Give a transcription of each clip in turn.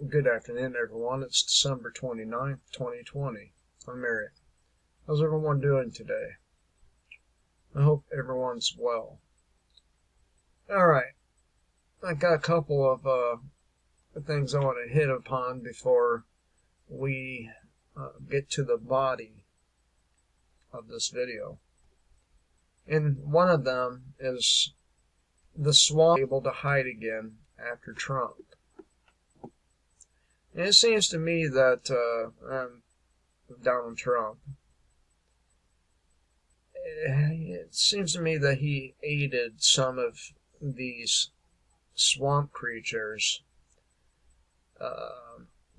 Good afternoon, everyone. It's December 29th, 2020. I'm Eric. How's everyone doing today? I hope everyone's well. Alright, I got a couple of things I want to hit upon before we get to the body of this video. And one of them is the swamp able to hide again after Trump. And it seems to me that Donald Trump, it seems to me that he aided some of these swamp creatures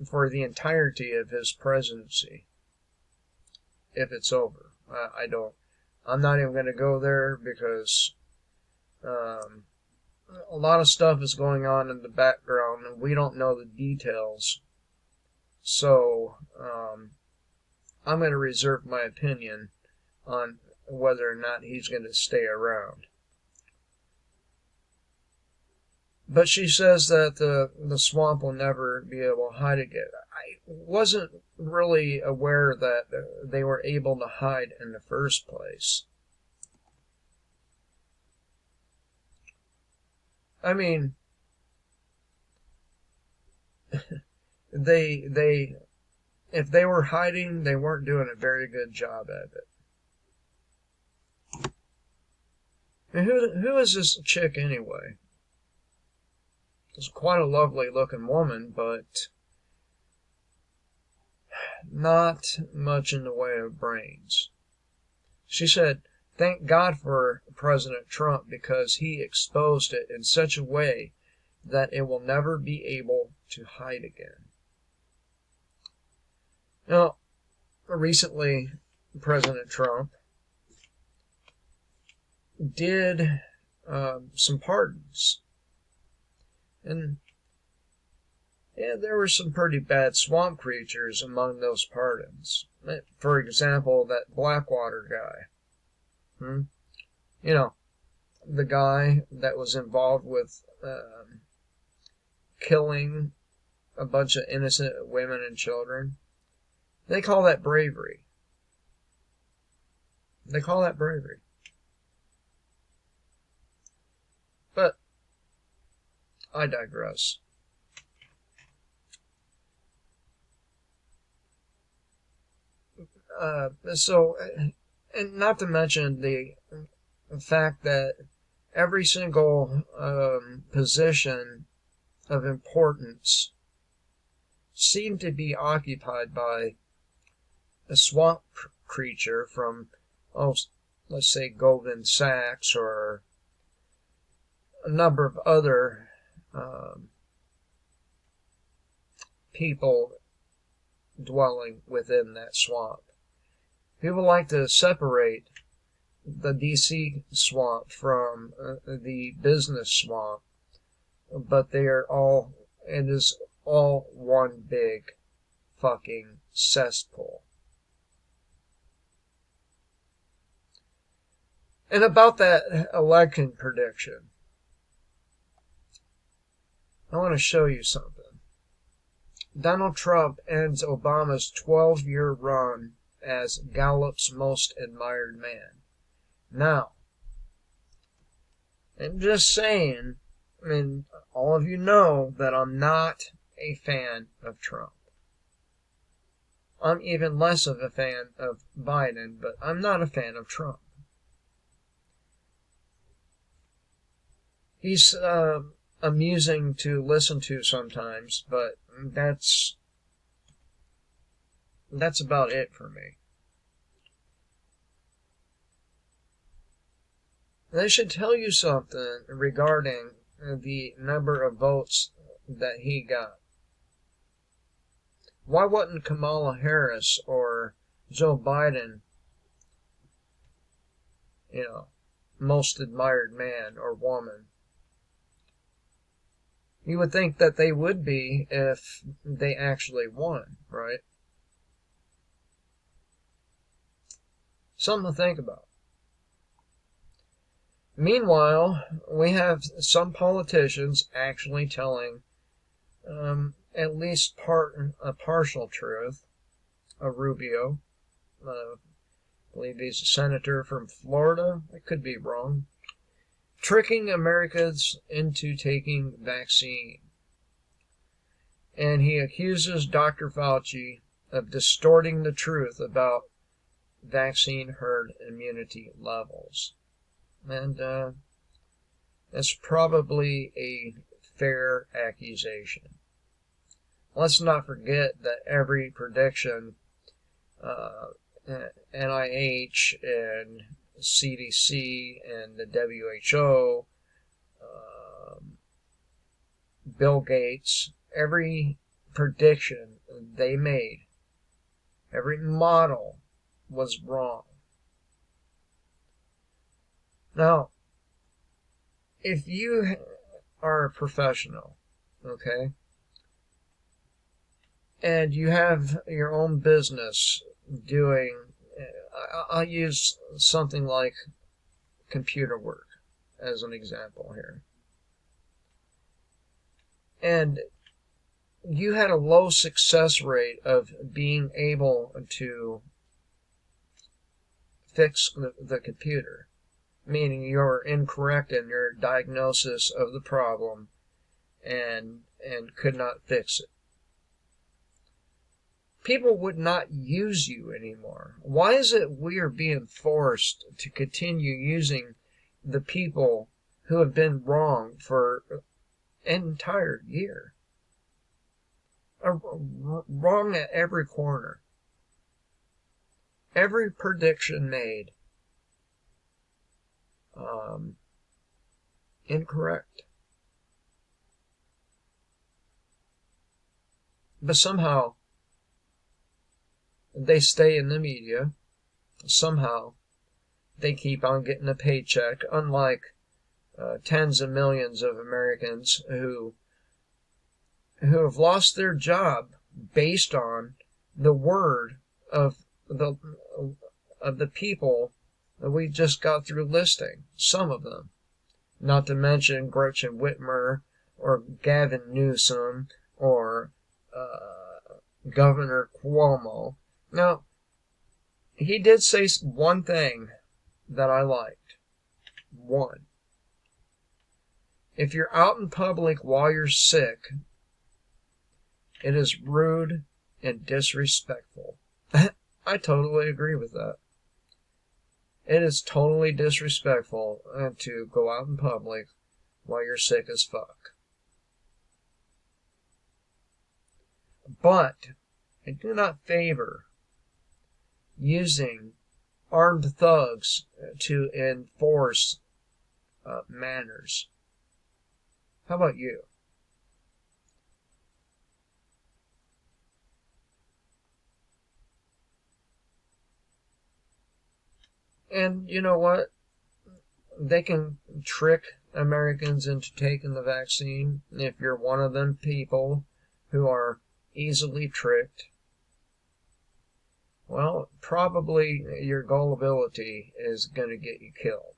for the entirety of his presidency, if it's over. I'm not even going to go there because a lot of stuff is going on in the background and we don't know the details. So I'm going to reserve my opinion on whether or not he's going to stay around. But she says that the swamp will never be able to hide again. I wasn't really aware that they were able to hide in the first place. I mean, if they were hiding, they weren't doing a very good job at it. And who is this chick anyway? She's quite a lovely looking woman, but not much in the way of brains. She said, "Thank God for President Trump because he exposed it in such a way that it will never be able to hide again." Now, recently, President Trump did some pardons. And yeah, there were some pretty bad swamp creatures among those pardons. For example, that Blackwater guy. You know, the guy that was involved with killing a bunch of innocent women and children. They call that bravery. They call that bravery. But I digress. And not to mention the fact that every single position of importance seemed to be occupied by a swamp creature from, let's say Goldman Sachs or a number of other people dwelling within that swamp. People like to separate the DC swamp from the business swamp, but it is all one big fucking cesspool. And about that election prediction, I want to show you something. Donald Trump ends Obama's 12-year run as Gallup's most admired man. Now, I'm just saying, I mean, all of you know that I'm not a fan of Trump. I'm even less of a fan of Biden, but I'm not a fan of Trump. He's amusing to listen to sometimes, but that's about it for me. They should tell you something regarding the number of votes that he got. Why wasn't Kamala Harris or Joe Biden, most admired man or woman? You would think that they would be if they actually won, right? Something to think about. Meanwhile, we have some politicians actually telling at least a partial truth. Rubio, I believe he's a senator from Florida. I could be wrong. Tricking Americans into taking vaccine. And he accuses Dr. Fauci of distorting the truth about vaccine herd immunity levels. And that's probably a fair accusation. Let's not forget that every prediction, NIH and CDC and the WHO, Bill Gates, every prediction they made, every model was wrong. Now, if you are a professional, okay, and you have your own business doing, I'll use something like computer work as an example here, and you had a low success rate of being able to fix the computer, meaning you're incorrect in your diagnosis of the problem and could not fix it. People would not use you anymore. Why is it we are being forced to continue using the people who have been wrong for an entire year? Wrong at every corner. Every prediction made, incorrect. But somehow they stay in the media. Somehow they keep on getting a paycheck, unlike tens of millions of Americans who have lost their job based on the word of the people that we just got through listing. Some of them, not to mention Gretchen Whitmer or Gavin Newsom or Governor Cuomo. Now, he did say one thing that I liked. One, if you're out in public while you're sick, it is rude and disrespectful. I totally agree with that. It is totally disrespectful to go out in public while you're sick as fuck. But I do not favor using armed thugs to enforce manners. How about you? And you know what? They can trick Americans into taking the vaccine if you're one of them people who are easily tricked. Well, probably your gullibility is going to get you killed.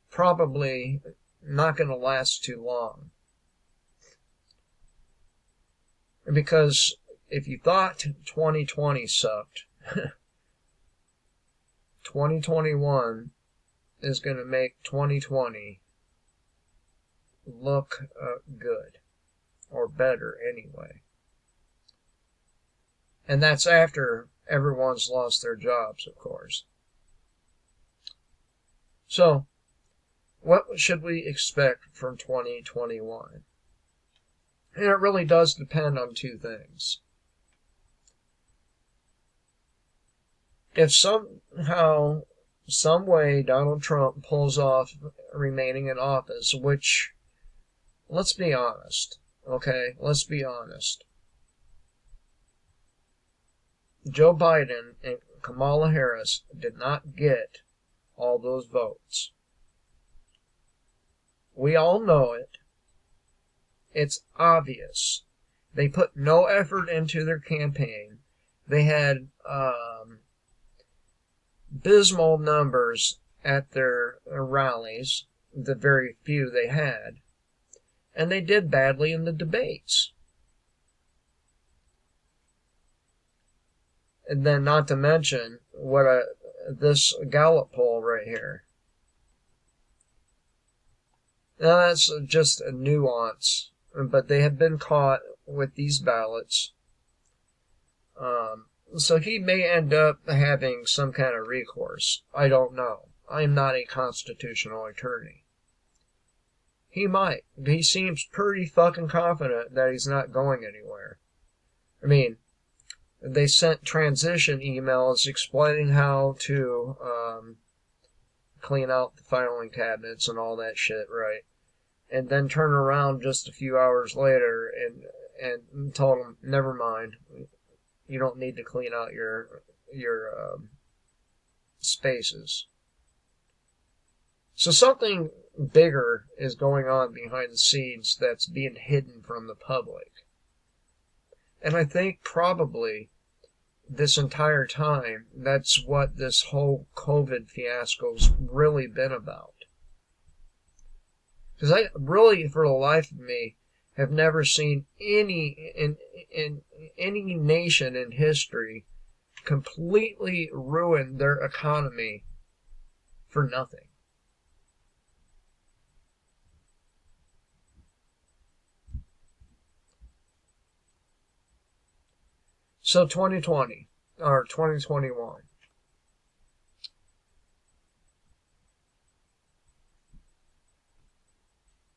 Probably not going to last too long. Because if you thought 2020 sucked, 2021 is going to make 2020 look good, or better anyway. And that's after everyone's lost their jobs, of course. So, what should we expect from 2021? And it really does depend on two things. If somehow, some way Donald Trump pulls off remaining in office, which, let's be honest, okay? Let's be honest. Joe Biden and Kamala Harris did not get all those votes. We all know it. It's obvious. They put no effort into their campaign. They had abysmal numbers at their rallies, the very few they had. and they did badly in the debates. And then, not to mention this Gallup poll right here. Now, that's just a nuance, but they have been caught with these ballots. So he may end up having some kind of recourse. I don't know. I am not a constitutional attorney. He might. He seems pretty fucking confident that he's not going anywhere. I mean, they sent transition emails explaining how to clean out the filing cabinets and all that shit, right? And then turn around just a few hours later and told them, never mind, you don't need to clean out your spaces. So something bigger is going on behind the scenes that's being hidden from the public. And I think probably this entire time, that's what this whole COVID fiasco's really been about. Because I really, for the life of me, have never seen any nation in history completely ruin their economy for nothing. So 2020, or 2021.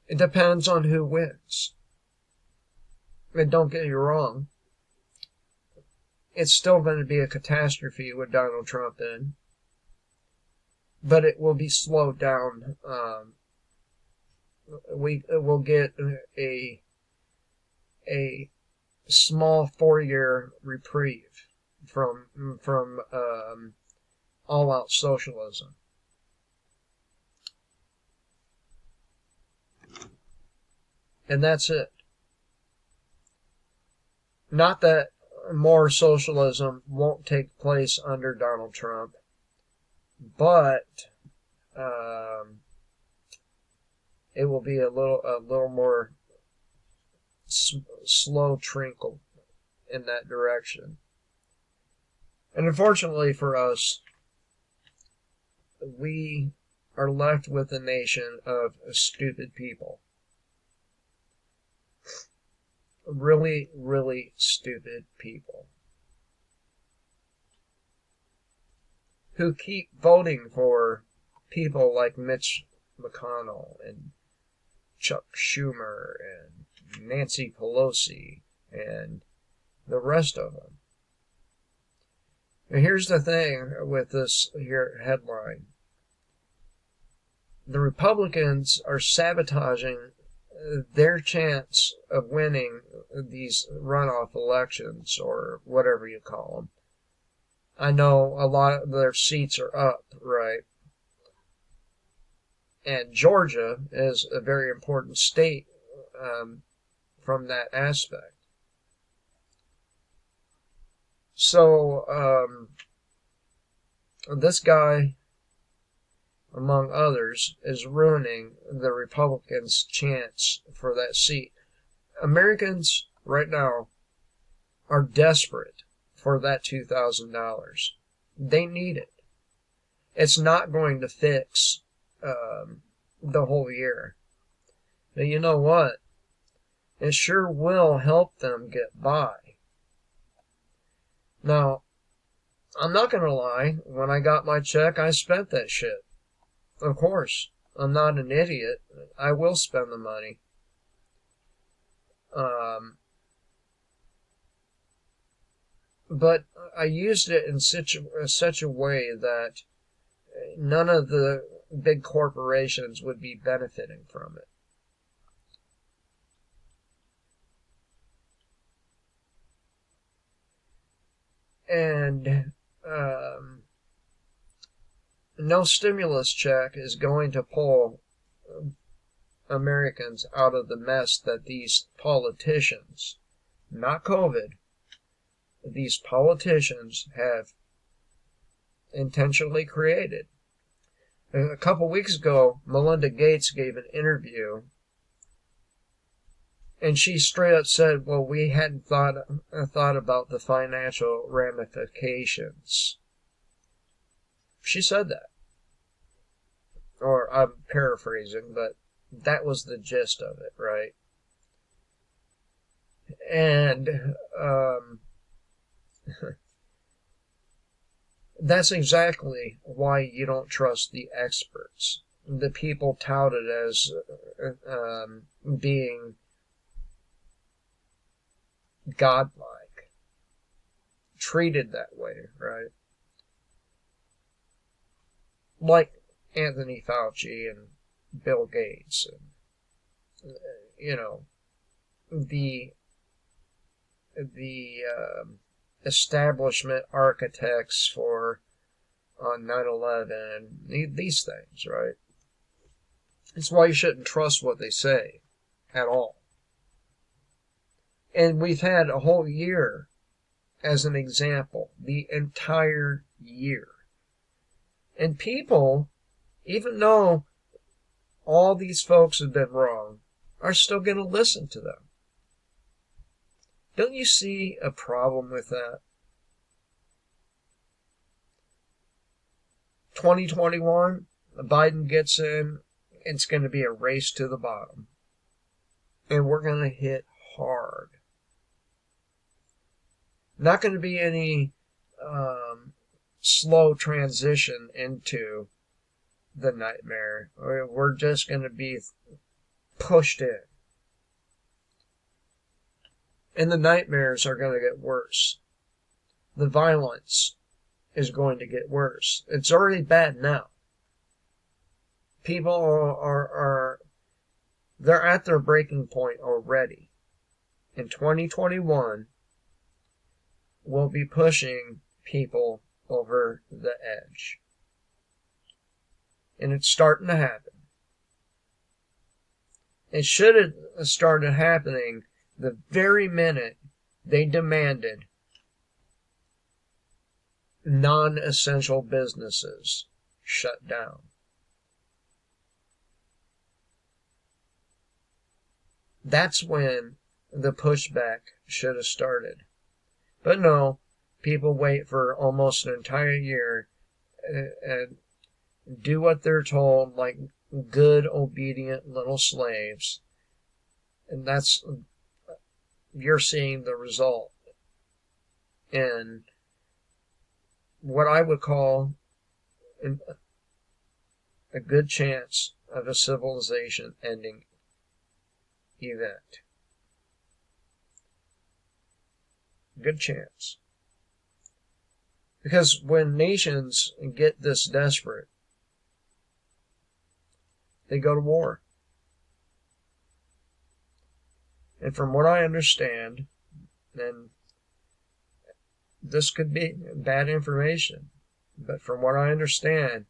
It depends on who wins. And don't get me wrong, it's still going to be a catastrophe with Donald Trump in. But it will be slowed down. We will get a small 4-year reprieve from all-out socialism. And that's it. Not that more socialism won't take place under Donald Trump, but it will be a little more slow trickle in that direction. And unfortunately for us, we are left with a nation of stupid people. Really, really stupid people who keep voting for people like Mitch McConnell and Chuck Schumer and Nancy Pelosi and the rest of them. Now here's the thing with this here headline. The Republicans are sabotaging their chance of winning these runoff elections, or whatever you call them. I know a lot of their seats are up, right? And Georgia is a very important state from that aspect. So, this guy, among others, is ruining the Republicans' chance for that seat. Americans right now are desperate for that $2,000. They need it. It's not going to fix the whole year. But you know what? It sure will help them get by. Now, I'm not going to lie. When I got my check, I spent that shit. Of course, I'm not an idiot. I will spend the money. But I used it in such a way that none of the big corporations would be benefiting from it. And no stimulus check is going to pull Americans out of the mess that these politicians, not COVID, these politicians have intentionally created. A couple weeks ago, Melinda Gates gave an interview And she straight up said, well, we hadn't thought about the financial ramifications. She said that. Or I'm paraphrasing, but that was the gist of it, right? And that's exactly why you don't trust the experts. The people touted as being godlike, treated that way, right? Like Anthony Fauci and Bill Gates, and the establishment architects for on 9/11, these things, right? That's why you shouldn't trust what they say at all. And we've had a whole year as an example, the entire year. And people, even though all these folks have been wrong, are still going to listen to them. Don't you see a problem with that? 2021, Biden gets in, it's going to be a race to the bottom. And we're going to hit hard. Not going to be any slow transition into the nightmare. We're just going to be pushed in. And the nightmares are going to get worse. The violence is going to get worse. It's already bad now. People are they're at their breaking point already. In 2021, we'll be pushing people over the edge. And it's starting to happen. It should have started happening the very minute they demanded non-essential businesses shut down. That's when the pushback should have started. But no, people wait for almost an entire year and do what they're told like good, obedient little slaves. And that's, you're seeing the result in what I would call a good chance of a civilization ending event. Good chance. Because when nations get this desperate, they go to war. And from what I understand, and this could be bad information, but from what I understand,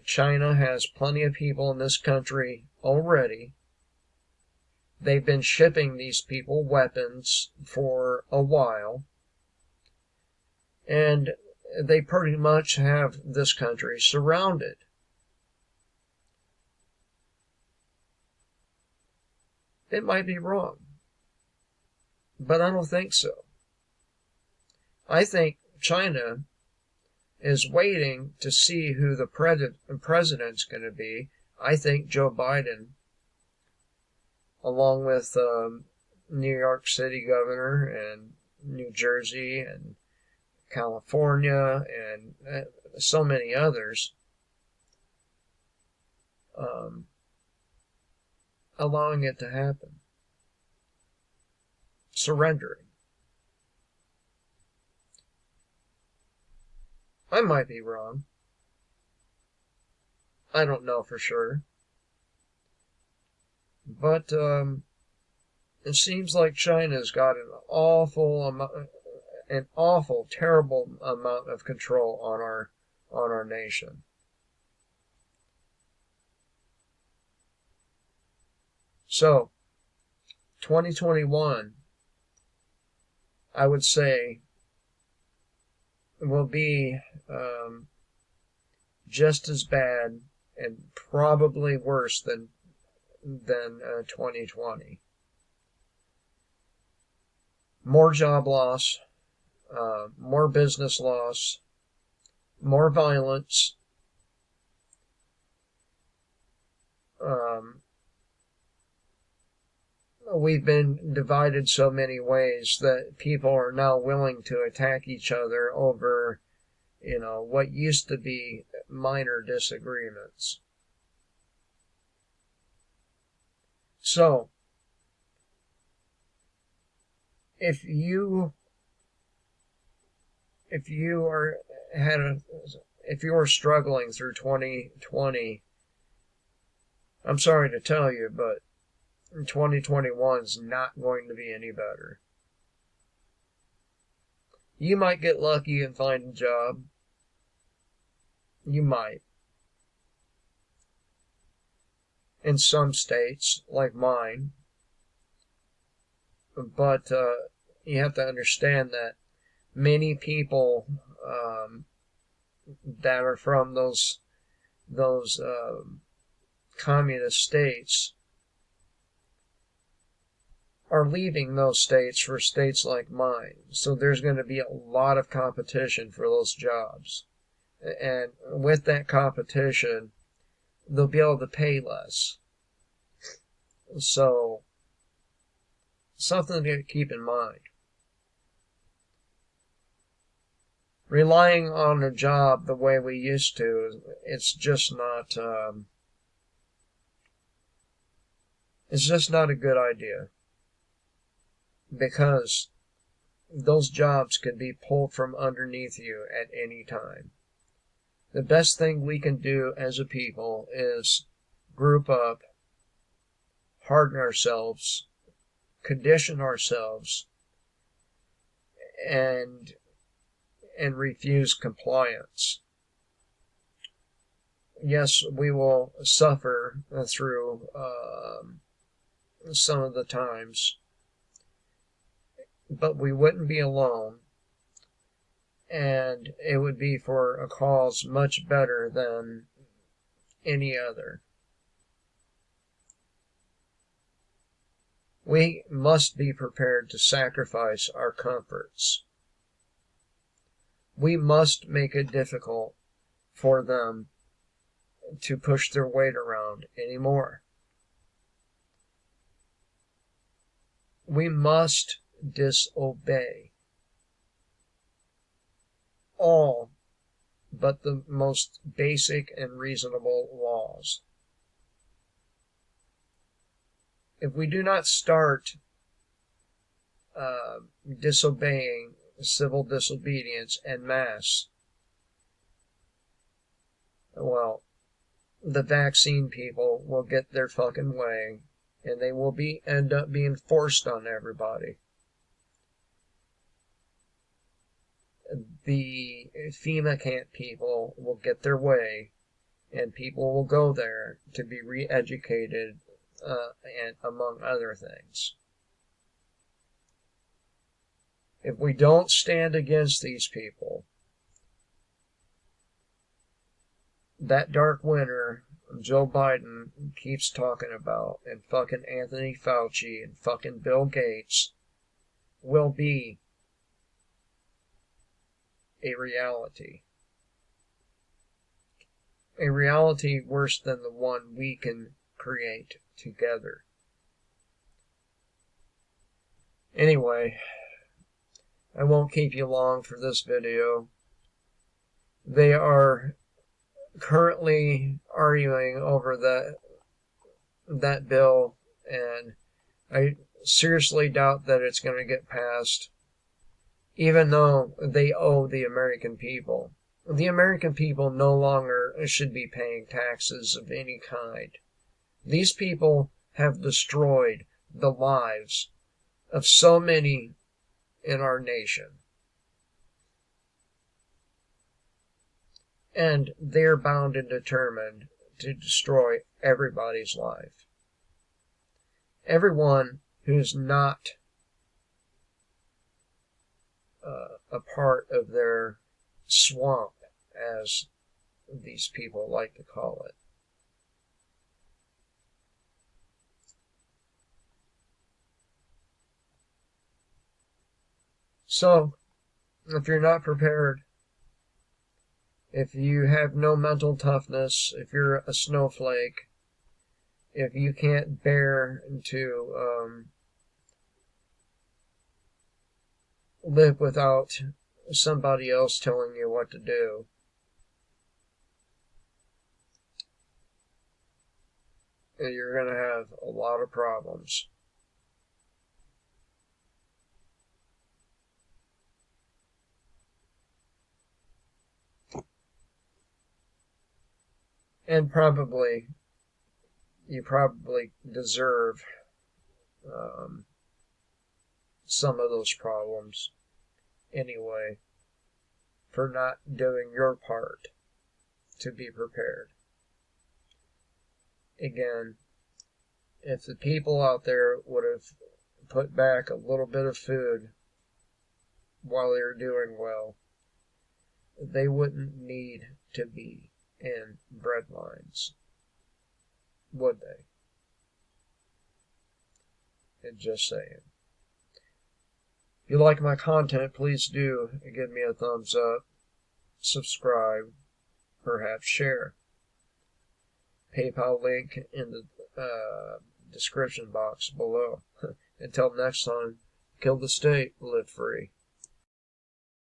China has plenty of people in this country already. They've been shipping these people weapons for a while, and they pretty much have this country surrounded. It might be wrong, but I don't think so. I think China is waiting to see who the president's going to be. I think Joe Biden, along with New York City governor and New Jersey and California and so many others, allowing it to happen. Surrendering. I might be wrong. I don't know for sure. But it seems like China's got an awful, terrible amount of control on our nation. So, 2021, I would say, will be just as bad and probably worse than 2020. more job loss, more business loss, more violence. We've been divided so many ways that people are now willing to attack each other over, what used to be minor disagreements. So, if you are struggling through 2020, I'm sorry to tell you, but 2021 is not going to be any better. You might get lucky and find a job. You might. In some states, like mine. But you have to understand that many people that are from those communist states are leaving those states for states like mine. So there's going to be a lot of competition for those jobs. And with that competition, they'll be able to pay less. So, something to keep in mind. Relying on a job the way we used to, it's just not a good idea. Because those jobs could be pulled from underneath you at any time. The best thing we can do as a people is group up, harden ourselves, condition ourselves, and refuse compliance. Yes, we will suffer through some of the times, but we wouldn't be alone, and it would be for a cause much better than any other. We must be prepared to sacrifice our comforts. We must make it difficult for them to push their weight around anymore. We must disobey all but the most basic and reasonable laws. If we do not start disobeying civil disobedience en masse, well, the vaccine people will get their fucking way, and they will end up being forced on everybody. The FEMA camp people will get their way, and people will go there to be re-educated, and among other things. If we don't stand against these people, that dark winter Joe Biden keeps talking about, and fucking Anthony Fauci and fucking Bill Gates, will be a reality. A reality worse than the one we can create together. Anyway, I won't keep you long for this video. They are currently arguing over that bill, and I seriously doubt that it's going to get passed, even though they owe the American people. The American people no longer should be paying taxes of any kind. These people have destroyed the lives of so many in our nation. And they're bound and determined to destroy everybody's life. Everyone who's not a part of their swamp, as these people like to call it. So, if you're not prepared, if you have no mental toughness, if you're a snowflake, if you can't bear to live without somebody else telling you what to do, you're going to have a lot of problems. And you probably deserve some of those problems anyway for not doing your part to be prepared. Again, if the people out there would have put back a little bit of food while they were doing well, they wouldn't need to be in bread lines, would they? And just saying. If you like my content, please do give me a thumbs up, subscribe, perhaps share. PayPal link in the description box below. Until next time, kill the state, live free.